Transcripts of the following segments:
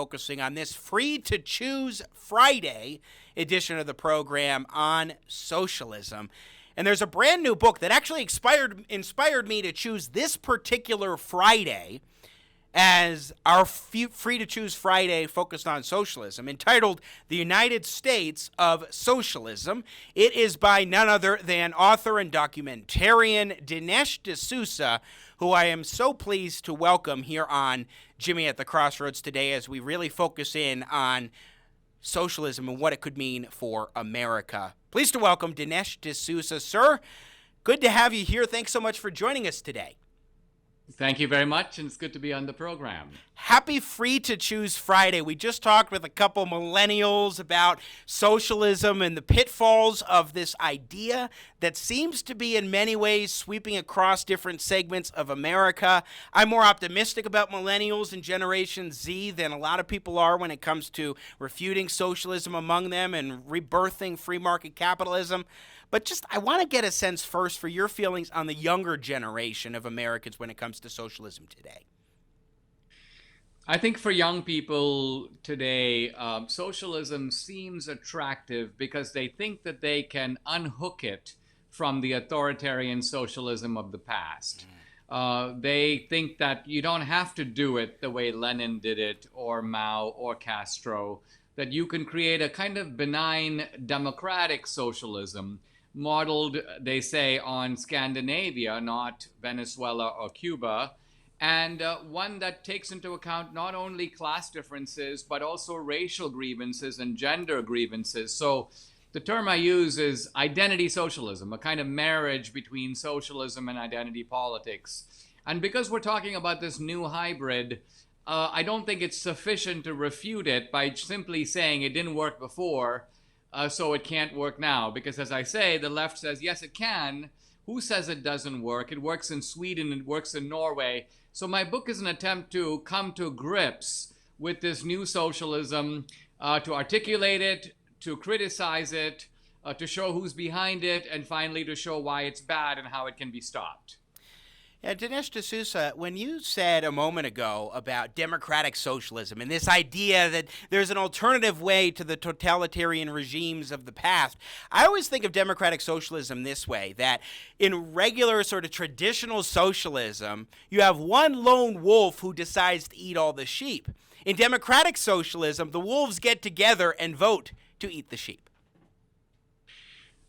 focusing on this Free to Choose Friday edition of the program on socialism. And there's a brand new book that actually inspired me to choose this particular Friday as our Free to Choose Friday focused on socialism, entitled The United States of Socialism. It is by none other than author and documentarian Dinesh D'Souza, who I am so pleased to welcome here on Jimmy at the Crossroads today as we really focus in on socialism and what it could mean for America. Pleased to welcome Dinesh D'Souza. Sir, good to have you here. Thanks so much for joining us today. Thank you very much, and it's good to be on the program. Happy Free to Choose Friday. We just talked with a couple millennials about socialism and the pitfalls of this idea that seems to be in many ways sweeping across different segments of America. I'm more optimistic about millennials and Generation Z than a lot of people are when it comes to refuting socialism among them and rebirthing free market capitalism. But I want to get a sense first for your feelings on the younger generation of Americans when it comes to socialism today. I think for young people today, socialism seems attractive because they think that they can unhook it from the authoritarian socialism of the past. They think that you don't have to do it the way Lenin did it, or Mao, or Castro, that you can create a kind of benign democratic socialism modeled, they say, on Scandinavia, not Venezuela or Cuba, and one that takes into account not only class differences, but also racial grievances and gender grievances. So the term I use is identity socialism, a kind of marriage between socialism and identity politics. And because we're talking about this new hybrid, I don't think it's sufficient to refute it by simply saying it didn't work before, so it can't work now. Because as I say, the left says, yes, it can. Who says it doesn't work? It works in Sweden, it works in Norway. So my book is an attempt to come to grips with this new socialism, to articulate it, to criticize it, to show who's behind it, and finally to show why it's bad and how it can be stopped. Yeah, Dinesh D'Souza, when you said a moment ago about democratic socialism and this idea that there's an alternative way to the totalitarian regimes of the past, I always think of democratic socialism this way, that in regular sort of traditional socialism, you have one lone wolf who decides to eat all the sheep. In democratic socialism, the wolves get together and vote to eat the sheep.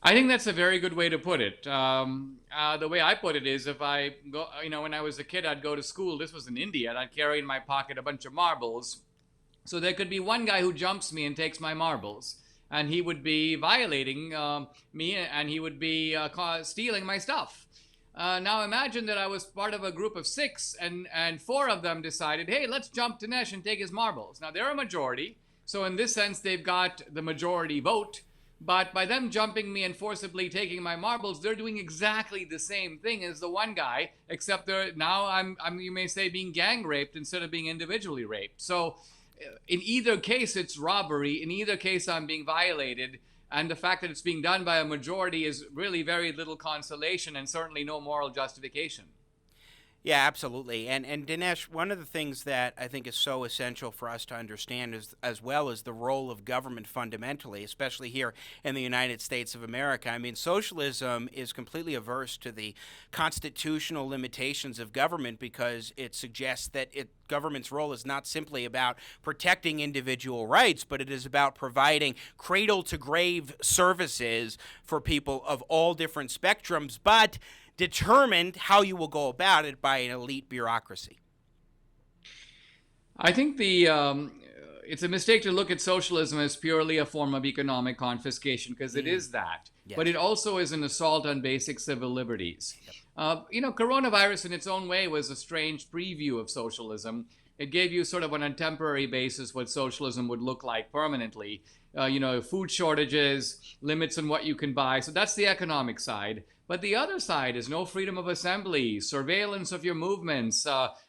I think that's a very good way to put it. The way I put it is, if I go, when I was a kid, I'd go to school. This was in India, and I'd carry in my pocket a bunch of marbles. So there could be one guy who jumps me and takes my marbles, and he would be violating me, and he would be stealing my stuff. Now imagine that I was part of a group of 6, and 4 of them decided, hey, let's jump Dinesh and take his marbles. Now they're a majority, so in this sense, they've got the majority vote. But by them jumping me and forcibly taking my marbles, they're doing exactly the same thing as the one guy, except now I'm you may say, being gang raped instead of being individually raped. So in either case, it's robbery. In either case, I'm being violated. And the fact that it's being done by a majority is really very little consolation and certainly no moral justification. Yeah, absolutely. And Dinesh, one of the things that I think is so essential for us to understand is, as well as the role of government fundamentally, especially here in the United States of America. I mean, socialism is completely averse to the constitutional limitations of government because it suggests that government's role is not simply about protecting individual rights, but it is about providing cradle-to-grave services for people of all different spectrums, but determined how you will go about it by an elite bureaucracy. I think it's a mistake to look at socialism as purely a form of economic confiscation, because it is that. Yes. But it also is an assault on basic civil liberties. Yep. Coronavirus in its own way was a strange preview of socialism. It gave you sort of on a temporary basis what socialism would look like permanently. Food shortages, limits on what you can buy. So that's the economic side. But the other side is no freedom of assembly, surveillance of your movements,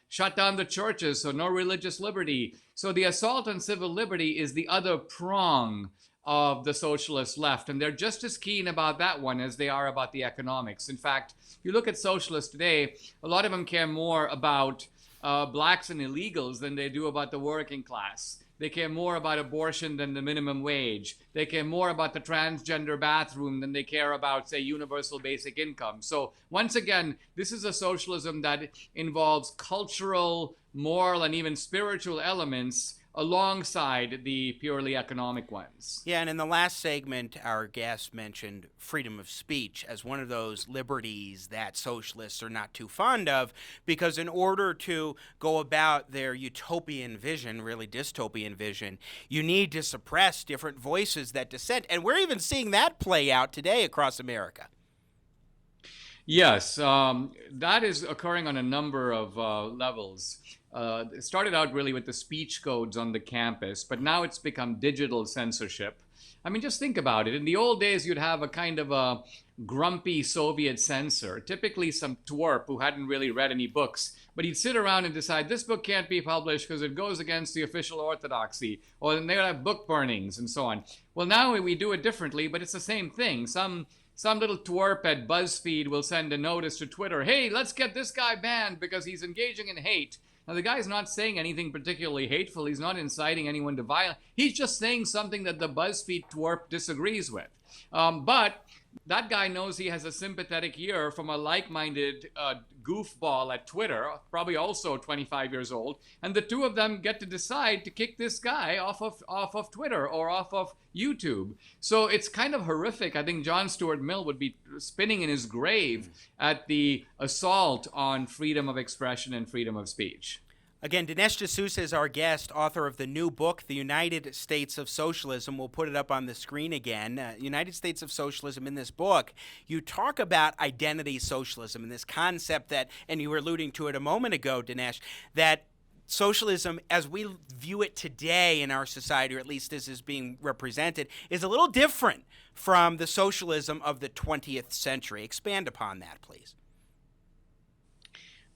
shut down the churches, so no religious liberty. So the assault on civil liberty is the other prong of the socialist left. And they're just as keen about that one as they are about the economics. In fact, if you look at socialists today, a lot of them care more about blacks and illegals than they do about the working class. They care more about abortion than the minimum wage. They care more about the transgender bathroom than they care about, say, universal basic income. So once again, this is a socialism that involves cultural, moral, and even spiritual elements alongside the purely economic ones. Yeah, and in the last segment, our guest mentioned freedom of speech as one of those liberties that socialists are not too fond of, because in order to go about their utopian vision, really dystopian vision, you need to suppress different voices that dissent. And we're even seeing that play out today across America. Yes, that is occurring on a number of levels. It started out really with the speech codes on the campus, but now it's become digital censorship. I mean, just think about it. In the old days, you'd have a kind of a grumpy Soviet censor, typically some twerp who hadn't really read any books, but he'd sit around and decide this book can't be published because it goes against the official orthodoxy, or then they'd have book burnings and so on. Well, now we do it differently, but it's the same thing. Some little twerp at BuzzFeed will send a notice to Twitter, hey, let's get this guy banned because he's engaging in hate. Now, the guy's not saying anything particularly hateful. He's not inciting anyone to violence. He's just saying something that the BuzzFeed twerp disagrees with. But that guy knows he has a sympathetic ear from a like-minded goofball at Twitter, probably also 25 years old, and the two of them get to decide to kick this guy off of Twitter or off of YouTube. So it's kind of horrific. I think John Stuart Mill would be spinning in his grave at the assault on freedom of expression and freedom of speech. Again, Dinesh D'Souza is our guest, author of the new book, The United States of Socialism. We'll put it up on the screen again. United States of Socialism. In this book, you talk about identity socialism and this concept that, and you were alluding to it a moment ago, Dinesh, that socialism, as we view it today in our society, or at least as is being represented, is a little different from the socialism of the 20th century. Expand upon that, please.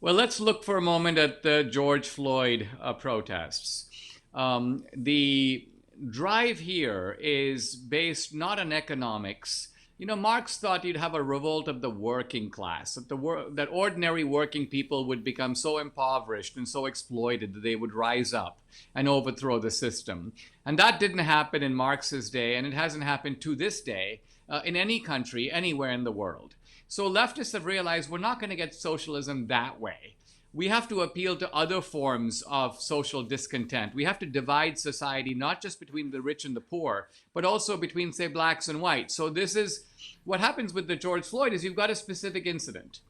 Well, let's look for a moment at the George Floyd protests. The drive here is based not on economics. You know, Marx thought you'd have a revolt of the working class, that ordinary working people would become so impoverished and so exploited that they would rise up and overthrow the system. And that didn't happen in Marx's day, and it hasn't happened to this day in any country, anywhere in the world. So leftists have realized we're not going to get socialism that way. We have to appeal to other forms of social discontent. We have to divide society not just between the rich and the poor, but also between, say, blacks and whites. So this is what happens with the George Floyd is you've got a specific incident,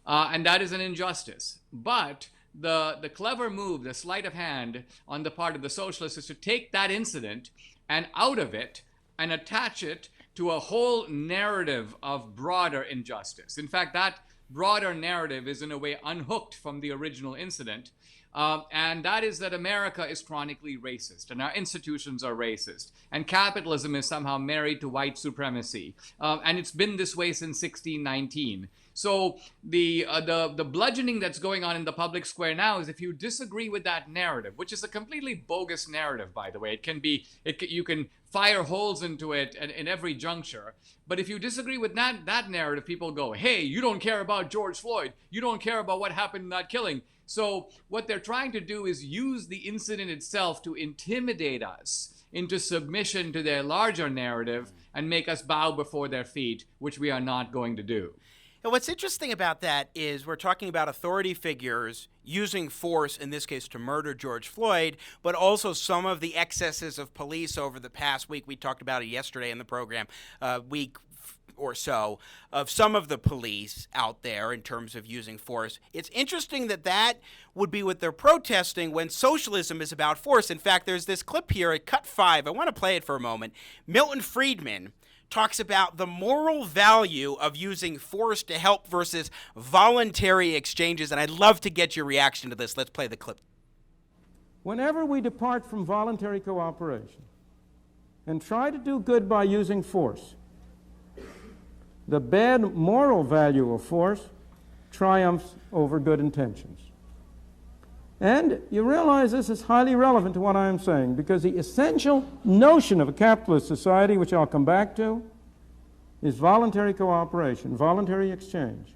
and that is an injustice. But the clever move, the sleight of hand on the part of the socialists is to take that incident and out of it and attach it to a whole narrative of broader injustice. In fact, that broader narrative is in a way unhooked from the original incident, and that is that America is chronically racist, and our institutions are racist, and capitalism is somehow married to white supremacy, and it's been this way since 1619. So the bludgeoning that's going on in the public square now is if you disagree with that narrative, which is a completely bogus narrative, by the way. You can fire holes into it in every juncture. But if you disagree with that narrative, people go, hey, you don't care about George Floyd. You don't care about what happened in that killing. So what they're trying to do is use the incident itself to intimidate us into submission to their larger narrative and make us bow before their feet, which we are not going to do. And what's interesting about that is we're talking about authority figures using force, in this case to murder George Floyd, but also some of the excesses of police over the past week. We talked about it yesterday in the program, week or so, of some of the police out there in terms of using force. It's interesting that would be what they're protesting when socialism is about force. In fact, there's this clip here at Cut 5. I want to play it for a moment. Milton Friedman talks about the moral value of using force to help versus voluntary exchanges, and I'd love to get your reaction to this. Let's play the clip. Whenever we depart from voluntary cooperation and try to do good by using force, the bad moral value of force triumphs over good intentions. And you realize this is highly relevant to what I am saying, because the essential notion of a capitalist society, which I'll come back to, is voluntary cooperation, voluntary exchange.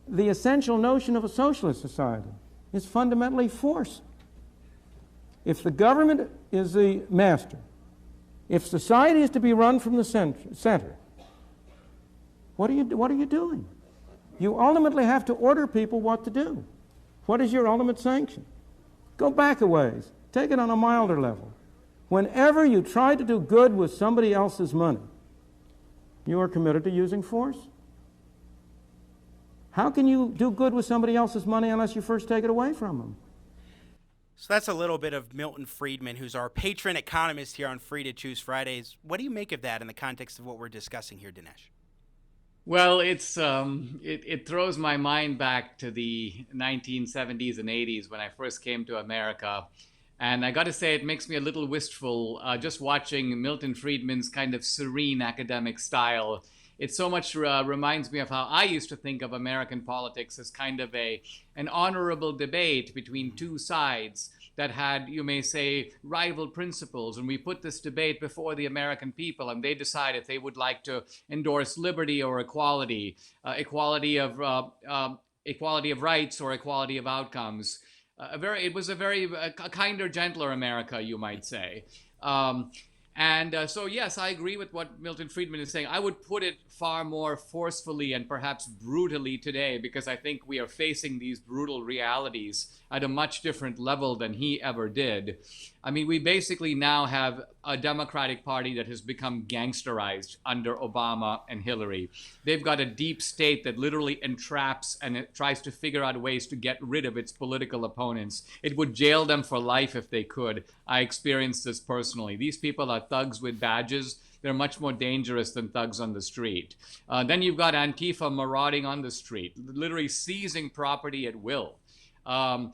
The essential notion of a socialist society is fundamentally force. If the government is the master, if society is to be run from the center, what are you doing? You ultimately have to order people what to do. What is your ultimate sanction? Go back a ways. Take it on a milder level. Whenever you try to do good with somebody else's money, you are committed to using force. How can you do good with somebody else's money unless you first take it away from them? So that's a little bit of Milton Friedman, who's our patron economist here on Free to Choose Fridays. What do you make of that in the context of what we're discussing here, Dinesh? Well, it throws my mind back to the 1970s and 80s when I first came to America. And I got to say, it makes me a little wistful just watching Milton Friedman's kind of serene academic style. It so much reminds me of how I used to think of American politics as kind of an honorable debate between two sides that had, you may say, rival principles. And we put this debate before the American people, and they decide if they would like to endorse liberty or equality, equality of rights or equality of outcomes. It was a kinder, gentler America, you might say. So yes, I agree with what Milton Friedman is saying. I would put it far more forcefully and perhaps brutally today, because I think we are facing these brutal realities at a much different level than he ever did. I mean, we basically now have a Democratic Party that has become gangsterized under Obama and Hillary. They've got a deep state that literally entraps and it tries to figure out ways to get rid of its political opponents. It would jail them for life if they could. I experienced this personally. These people are thugs with badges. They're much more dangerous than thugs on the street. Then you've got Antifa marauding on the street, literally seizing property at will. And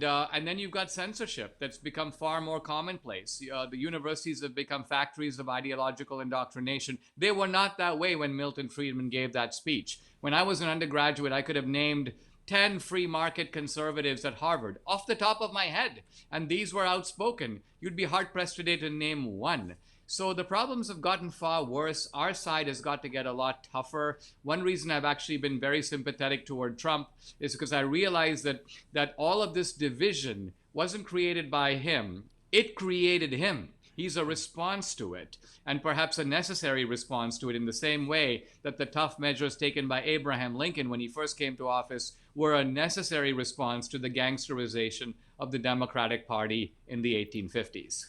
then you've got censorship that's become far more commonplace. The universities have become factories of ideological indoctrination. They were not that way when Milton Friedman gave that speech. When I was an undergraduate, I could have named 10 free market conservatives at Harvard off the top of my head, and these were outspoken. You'd be hard-pressed today to name one. So the problems have gotten far worse. Our side has got to get a lot tougher. One reason I've actually been very sympathetic toward Trump is because I realized that all of this division wasn't created by him. It created him. He's a response to it, and perhaps a necessary response to it, in the same way that the tough measures taken by Abraham Lincoln when he first came to office were a necessary response to the gangsterization of the Democratic Party in the 1850s.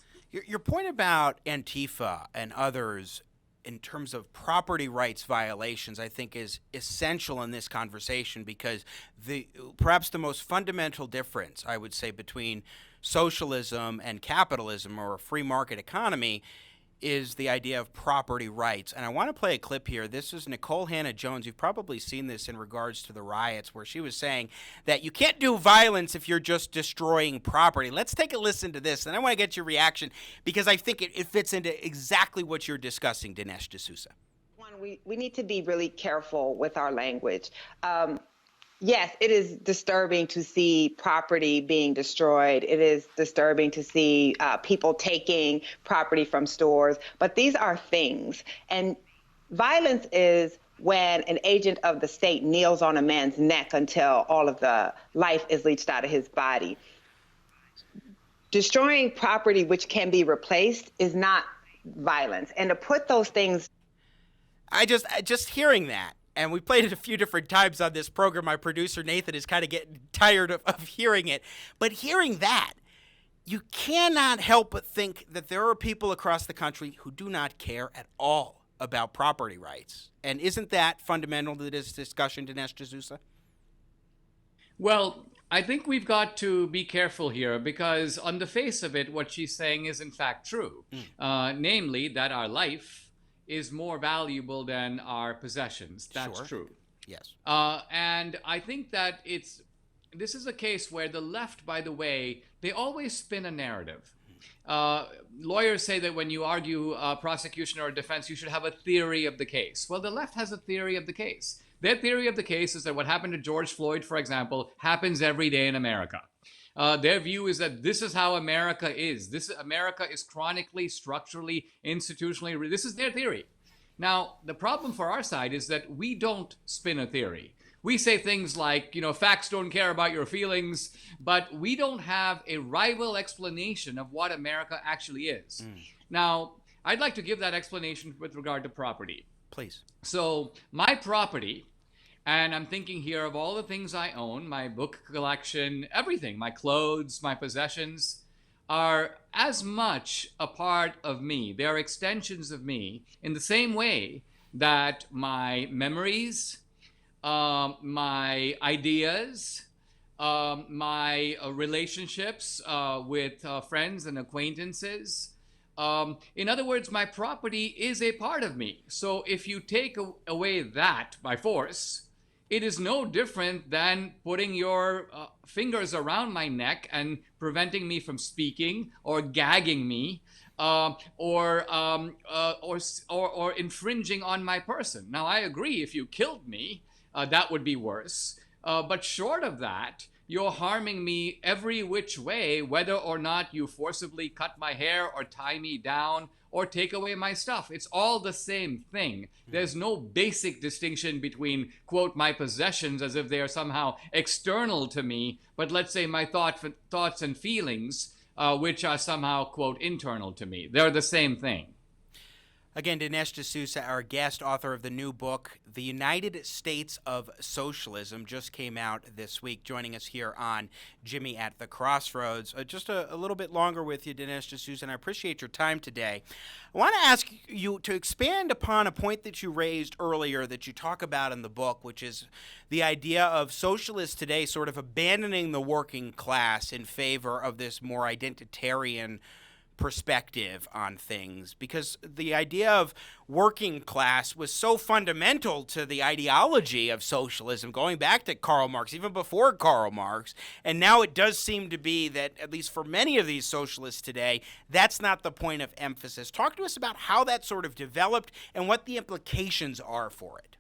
Your point about Antifa and others in terms of property rights violations, I think, is essential in this conversation, because perhaps the most fundamental difference, I would say, between socialism and capitalism, or a free market economy, is the idea of property rights. And I want to play a clip here. This is Nicole Hannah-Jones. You've probably seen this in regards to the riots, where she was saying that you can't do violence if you're just destroying property. Let's take a listen to this, and I want to get your reaction, because I think it fits into exactly what you're discussing, Dinesh D'Souza. We need to be really careful with our language. Yes, it is disturbing to see property being destroyed. It is disturbing to see people taking property from stores. But these are things. And violence is when an agent of the state kneels on a man's neck until all of the life is leached out of his body. Destroying property which can be replaced is not violence. And to put those things... I just hearing that. And we played it a few different times on this program. My producer, Nathan, is kind of getting tired of hearing it. But hearing that, you cannot help but think that there are people across the country who do not care at all about property rights. And isn't that fundamental to this discussion, Dinesh D'Souza? Well, I think we've got to be careful here, because on the face of it, what she's saying is in fact true. Namely, that our life is more valuable than our possessions. That's Sure. true. Yes. And I think that this is a case where the left, by the way, they always spin a narrative. Lawyers say that when you argue prosecution or defense, you should have a theory of the case. Well, the left has a theory of the case. Their theory of the case is that what happened to George Floyd, for example, happens every day in America. Their view is that this is how America is. America is chronically, structurally, institutionally. This is their theory. Now, the problem for our side is that we don't spin a theory. We say things like, facts don't care about your feelings, but we don't have a rival explanation of what America actually is. Now, I'd like to give that explanation with regard to property. Please. So my property, and I'm thinking here of all the things I own, my book collection, everything, my clothes, my possessions, are as much a part of me. They are extensions of me in the same way that my memories, my ideas, my relationships with friends and acquaintances. In other words, my property is a part of me. So if you take away that by force, it is no different than putting your fingers around my neck and preventing me from speaking, or gagging me, or infringing on my person. Now, I agree, if you killed me, that would be worse. But short of that, you're harming me every which way, whether or not you forcibly cut my hair or tie me down or take away my stuff. It's all the same thing. There's no basic distinction between, quote, my possessions as if they are somehow external to me, but let's say my thoughts and feelings, which are somehow, quote, internal to me. They're the same thing. Again, Dinesh D'Souza, our guest, author of the new book, The United States of Socialism, just came out this week, joining us here on Jimmy at the Crossroads. Just a little bit longer with you, Dinesh D'Souza, and I appreciate your time today. I want to ask you to expand upon a point that you raised earlier that you talk about in the book, which is the idea of socialists today sort of abandoning the working class in favor of this more identitarian perspective on things, because the idea of working class was so fundamental to the ideology of socialism, going back to Karl Marx, even before Karl Marx. And now it does seem to be that, at least for many of these socialists today, that's not the point of emphasis. Talk to us about how that sort of developed and what the implications are for it.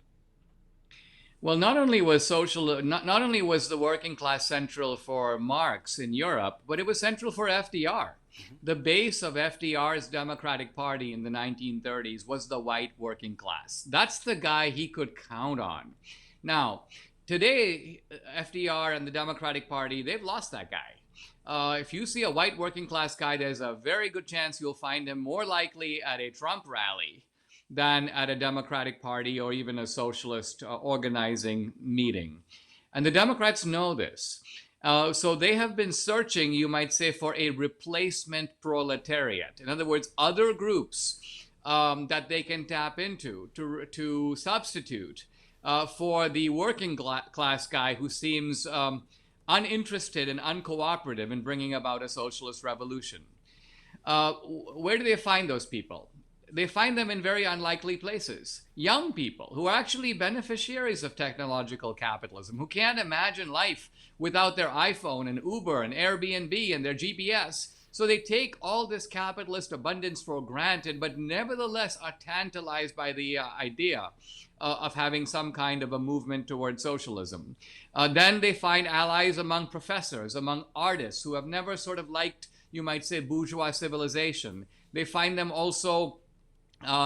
Well, not only was the working class central for Marx in Europe, but it was central for FDR. The base of FDR's Democratic Party in the 1930s was the white working class. That's the guy he could count on. Now, today, FDR and the Democratic Party, they've lost that guy. If you see a white working class guy, there's a very good chance you'll find him more likely at a Trump rally than at a Democratic Party or even a socialist organizing meeting. And the Democrats know this. So they have been searching, you might say, for a replacement proletariat. In other words, other groups that they can tap into to substitute for the working class guy who seems uninterested and uncooperative in bringing about a socialist revolution. Where do they find those people? They find them in very unlikely places. Young people who are actually beneficiaries of technological capitalism, who can't imagine life without their iPhone and Uber and Airbnb and their GPS. So they take all this capitalist abundance for granted, but nevertheless are tantalized by the idea of having some kind of a movement toward socialism. Then they find allies among professors, among artists who have never sort of liked, you might say, bourgeois civilization. They find them also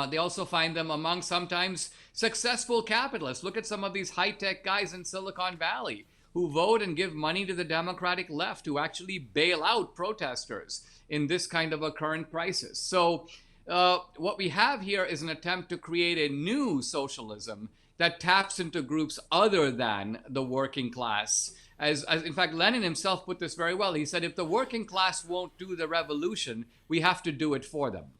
They also find them among sometimes successful capitalists. Look at some of these high-tech guys in Silicon Valley who vote and give money to the Democratic left, who actually bail out protesters in this kind of a current crisis. So what we have here is an attempt to create a new socialism that taps into groups other than the working class. As in fact, Lenin himself put this very well. He said, if the working class won't do the revolution, we have to do it for them.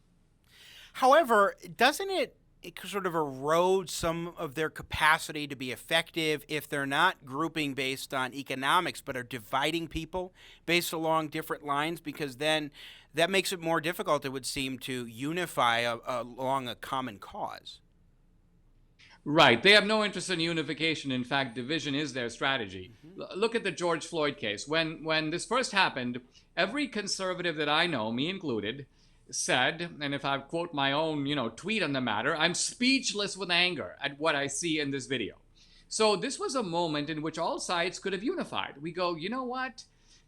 However, doesn't it sort of erode some of their capacity to be effective if they're not grouping based on economics, but are dividing people based along different lines? Because then that makes it more difficult, it would seem, to unify along a common cause. Right. They have no interest in unification. In fact, division is their strategy. Look at the George Floyd case. When this first happened, every conservative that I know, me included, said, and if I quote my own, tweet on the matter, I'm speechless with anger at what I see in this video. So this was a moment in which all sides could have unified. We go, you know what?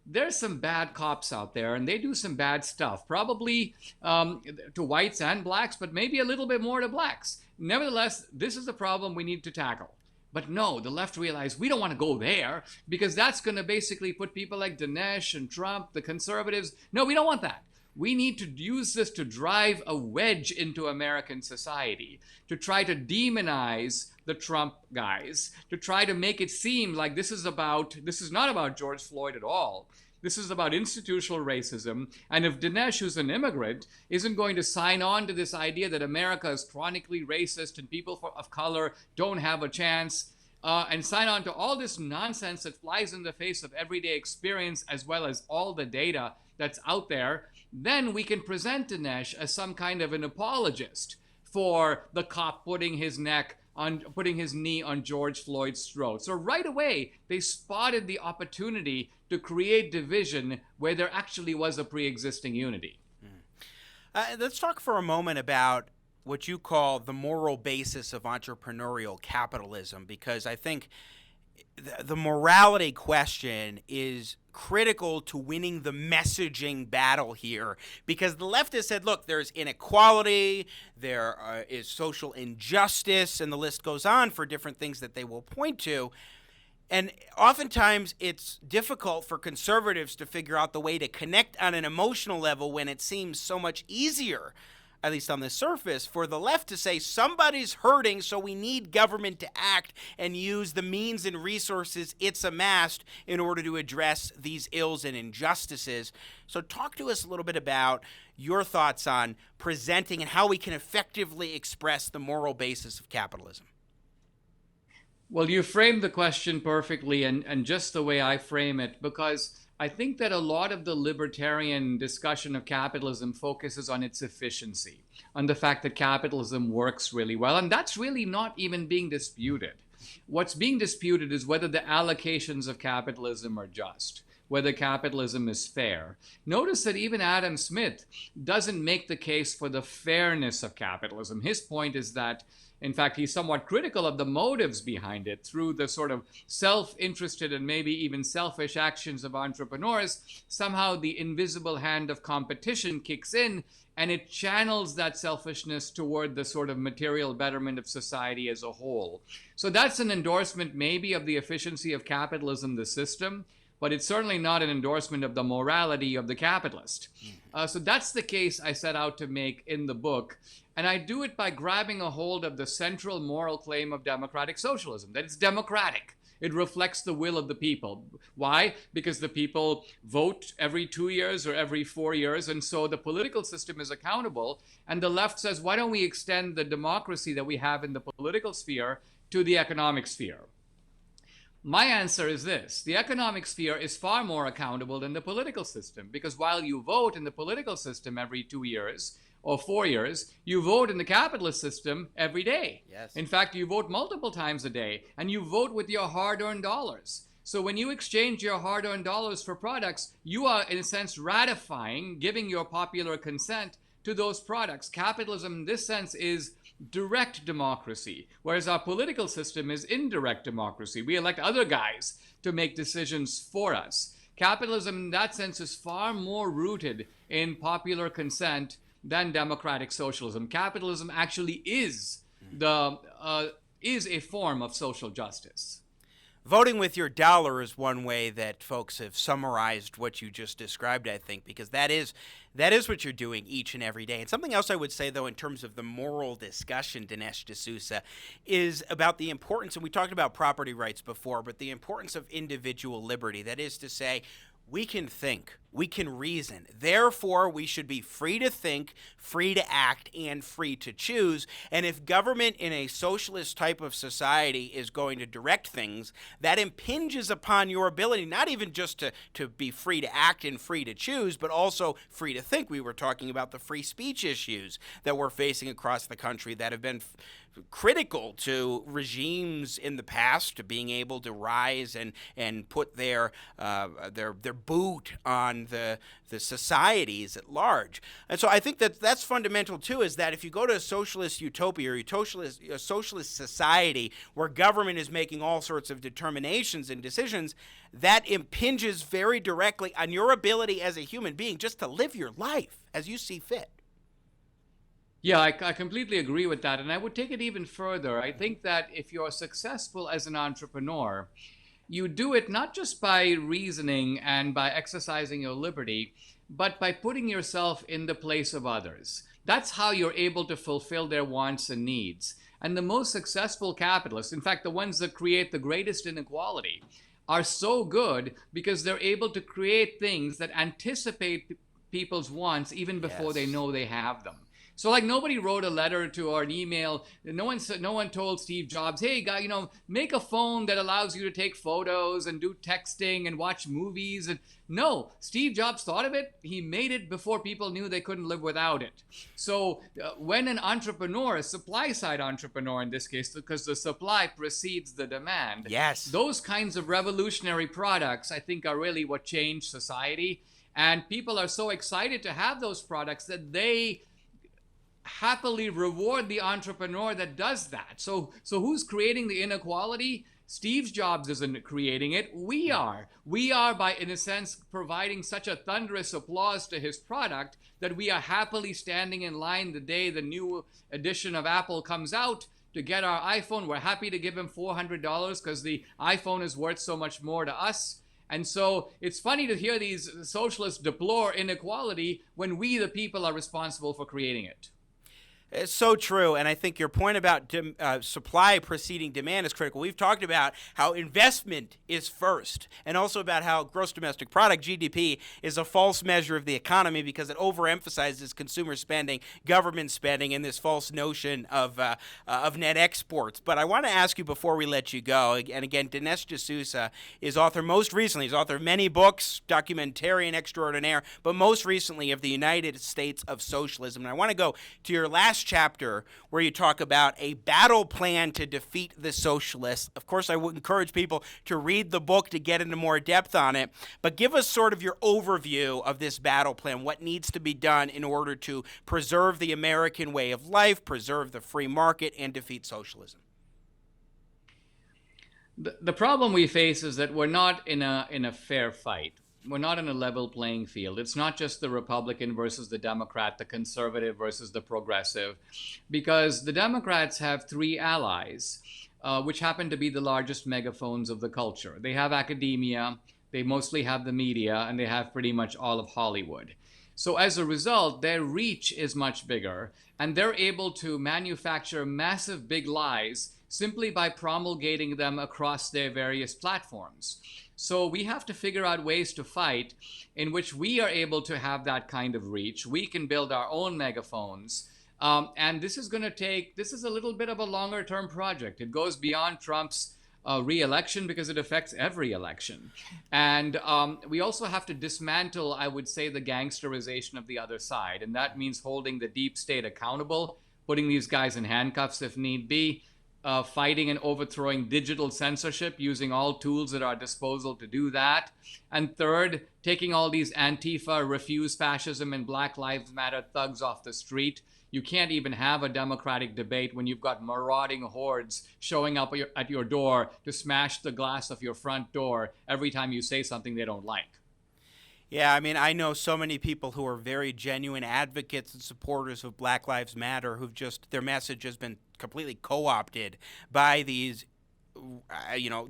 There's some bad cops out there, and they do some bad stuff, probably to whites and blacks, but maybe a little bit more to blacks. Nevertheless, this is the problem we need to tackle. But no, the left realized we don't want to go there because that's going to basically put people like Dinesh and Trump, the conservatives. No, we don't want that. We need to use this to drive a wedge into American society, to try to demonize the Trump guys, to try to make it seem like this is not about George Floyd at all. This is about institutional racism. And if Dinesh, who's an immigrant, isn't going to sign on to this idea that America is chronically racist and people of color don't have a chance, and sign on to all this nonsense that flies in the face of everyday experience as well as all the data that's out there, then we can present Dinesh as some kind of an apologist for the cop putting his knee on George Floyd's throat. So right away, they spotted the opportunity to create division where there actually was a pre-existing unity. Let's talk for a moment about what you call the moral basis of entrepreneurial capitalism, because I think the morality question is critical to winning the messaging battle here, because the leftists said, look, there's inequality, there is social injustice, and the list goes on for different things that they will point to. And oftentimes it's difficult for conservatives to figure out the way to connect on an emotional level when it seems so much easier, at least on the surface, for the left to say somebody's hurting, so we need government to act and use the means and resources it's amassed in order to address these ills and injustices. So talk to us a little bit about your thoughts on presenting and how we can effectively express the moral basis of capitalism. Well, you framed the question perfectly, and just the way I frame it, because I think that a lot of the libertarian discussion of capitalism focuses on its efficiency, on the fact that capitalism works really well, and that's really not even being disputed. What's being disputed is whether the allocations of capitalism are just, whether capitalism is fair. Notice that even Adam Smith doesn't make the case for the fairness of capitalism. His point is that, in fact, he's somewhat critical of the motives behind it through the sort of self-interested and maybe even selfish actions of entrepreneurs. Somehow the invisible hand of competition kicks in and it channels that selfishness toward the sort of material betterment of society as a whole. So that's an endorsement maybe of the efficiency of capitalism, the system, but it's certainly not an endorsement of the morality of the capitalist. So that's the case I set out to make in the book. And I do it by grabbing a hold of the central moral claim of democratic socialism, that it's democratic. It reflects the will of the people. Why? Because the people vote every 2 years or every 4 years, and so the political system is accountable. And the left says, why don't we extend the democracy that we have in the political sphere to the economic sphere? My answer is this: the economic sphere is far more accountable than the political system, because while you vote in the political system every 2 years or 4 years, you vote in the capitalist system every day. Yes. In fact, you vote multiple times a day, and you vote with your hard-earned dollars. So when you exchange your hard-earned dollars for products, you are, in a sense, ratifying, giving your popular consent to those products. Capitalism, in this sense, is direct democracy, whereas our political system is indirect democracy. We elect other guys to make decisions for us. Capitalism, in that sense, is far more rooted in popular consent than democratic socialism. Capitalism actually is a form of social justice. Voting with your dollar is one way that folks have summarized what you just described, I think, because that is what you're doing each and every day. And something else I would say, though, in terms of the moral discussion, Dinesh D'Souza, is about the importance, and we talked about property rights before, but the importance of individual liberty. That is to say, we can think, we can reason. Therefore, we should be free to think, free to act, and free to choose. And if government in a socialist type of society is going to direct things, that impinges upon your ability not even just to be free to act and free to choose, but also free to think. We were talking about the free speech issues that we're facing across the country that have been critical to regimes in the past to being able to rise and put their boot on the societies at large. And so I think that's fundamental too, is that if you go to a socialist utopia or a socialist society where government is making all sorts of determinations and decisions, that impinges very directly on your ability as a human being just to live your life as you see fit. Yeah, I completely agree with that. And I would take it even further. I think that if you're successful as an entrepreneur, you do it not just by reasoning and by exercising your liberty, but by putting yourself in the place of others. That's how you're able to fulfill their wants and needs. And the most successful capitalists, in fact, the ones that create the greatest inequality, are so good because they're able to create things that anticipate people's wants even before they know they have them. So like nobody wrote a letter to or an email. No one told Steve Jobs, hey guy, make a phone that allows you to take photos and do texting and watch movies. And no, Steve Jobs thought of it. He made it before people knew they couldn't live without it. So when an entrepreneur, a supply side entrepreneur in this case, because the supply precedes the demand. Yes. Those kinds of revolutionary products, I think, are really what changed society. And people are so excited to have those products that they happily reward the entrepreneur that does that. So who's creating the inequality? Steve Jobs isn't creating it. We are. We are, by, in a sense, providing such a thunderous applause to his product that we are happily standing in line the day the new edition of Apple comes out to get our iPhone. We're happy to give him $400 because the iPhone is worth so much more to us. And so it's funny to hear these socialists deplore inequality when we, the people, are responsible for creating it. It's so true, and I think your point about supply preceding demand is critical. We've talked about how investment is first, and also about how gross domestic product, GDP, is a false measure of the economy because it overemphasizes consumer spending, government spending, and this false notion of net exports. But I want to ask you before we let you go, and again, Dinesh D'Souza is author most recently, he's author of many books, documentarian extraordinaire, but most recently of the United States of Socialism. And I want to go to your last chapter where you talk about a battle plan to defeat the socialists. Of course, I would encourage people to read the book to get into more depth on it, but give us sort of your overview of this battle plan, what needs to be done in order to preserve the American way of life, preserve the free market, and defeat socialism. The problem we face is that we're not in a fair fight. We're not in a level playing field. It's not just the Republican versus the Democrat, the conservative versus the progressive, because the Democrats have three allies, which happen to be the largest megaphones of the culture. They have academia, they mostly have the media, and they have pretty much all of Hollywood. So as a result, their reach is much bigger, and they're able to manufacture massive big lies simply by promulgating them across their various platforms. So we have to figure out ways to fight in which we are able to have that kind of reach. We can build our own megaphones. And this is a little bit of a longer term project. It goes beyond Trump's re-election because it affects every election. And we also have to dismantle, I would say, the gangsterization of the other side. And that means holding the deep state accountable, putting these guys in handcuffs if need be, fighting and overthrowing digital censorship, using all tools at our disposal to do that. And third, taking all these Antifa, refuse fascism, and Black Lives Matter thugs off the street. You can't even have a democratic debate when you've got marauding hordes showing up at your door to smash the glass of your front door every time you say something they don't like. Yeah, I mean, I know so many people who are very genuine advocates and supporters of Black Lives Matter who've just, their message has been completely co-opted by these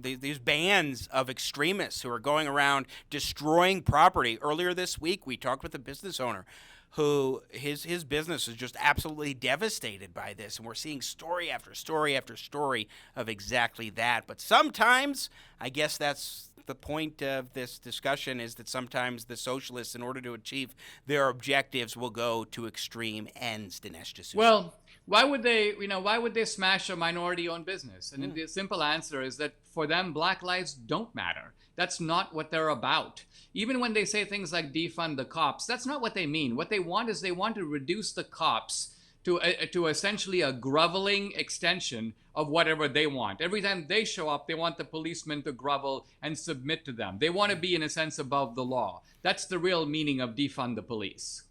these bands of extremists who are going around destroying property. Earlier this week, we talked with a business owner who his business is just absolutely devastated by this. And we're seeing story after story after story of exactly that. But sometimes, I guess that's the point of this discussion, is that sometimes the socialists, in order to achieve their objectives, will go to extreme ends. Dinesh D'Souza. Well, why would they smash a minority-owned business? And the simple answer is that for them, Black lives don't matter. That's not what they're about. Even when they say things like defund the cops, that's not what they mean. What they want is they want to reduce the cops to essentially a groveling extension of whatever they want. Every time they show up, they want the policemen to grovel and submit to them. They want to be, in a sense, above the law. That's the real meaning of defund the police.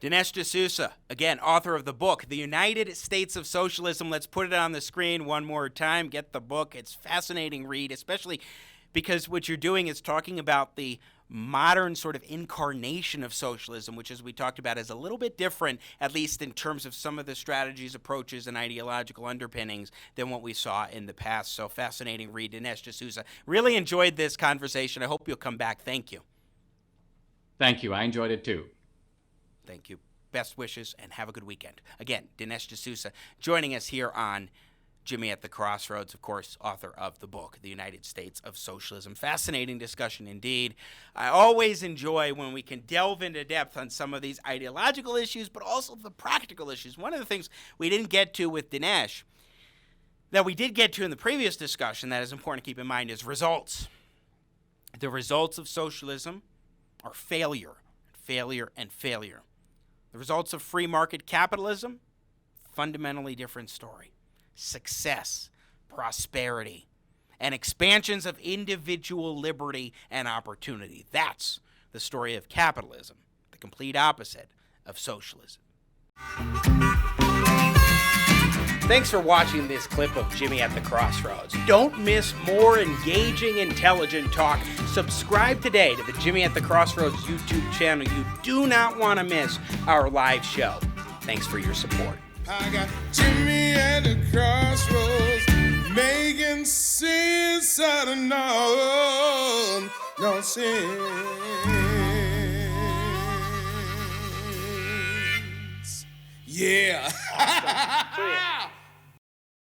Dinesh D'Souza, again, author of the book, The United States of Socialism. Let's put it on the screen one more time. Get the book. It's a fascinating read, especially because what you're doing is talking about the modern sort of incarnation of socialism, which, as we talked about, is a little bit different, at least in terms of some of the strategies, approaches, and ideological underpinnings than what we saw in the past. So fascinating read. Dinesh D'Souza. Really enjoyed this conversation. I hope you'll come back. Thank you. Thank you. I enjoyed it too. Thank you. Best wishes and have a good weekend. Again, Dinesh D'Souza joining us here on Jimmy at the Crossroads, of course, author of the book, The United States of Socialism. Fascinating discussion indeed. I always enjoy when we can delve into depth on some of these ideological issues, but also the practical issues. One of the things we didn't get to with Dinesh that we did get to in the previous discussion that is important to keep in mind is results. The results of socialism are failure, failure, and failure. The results of free market capitalism, fundamentally different story. Success, prosperity, and expansions of individual liberty and opportunity. That's the story of capitalism, the complete opposite of socialism. Thanks for watching this clip of Jimmy at the Crossroads. Don't miss more engaging, intelligent talk. Subscribe today to the Jimmy at the Crossroads YouTube channel. You do not want to miss our live show. Thanks for your support. I got Jimmy at the crossroads, making sense out of no sense. Yeah.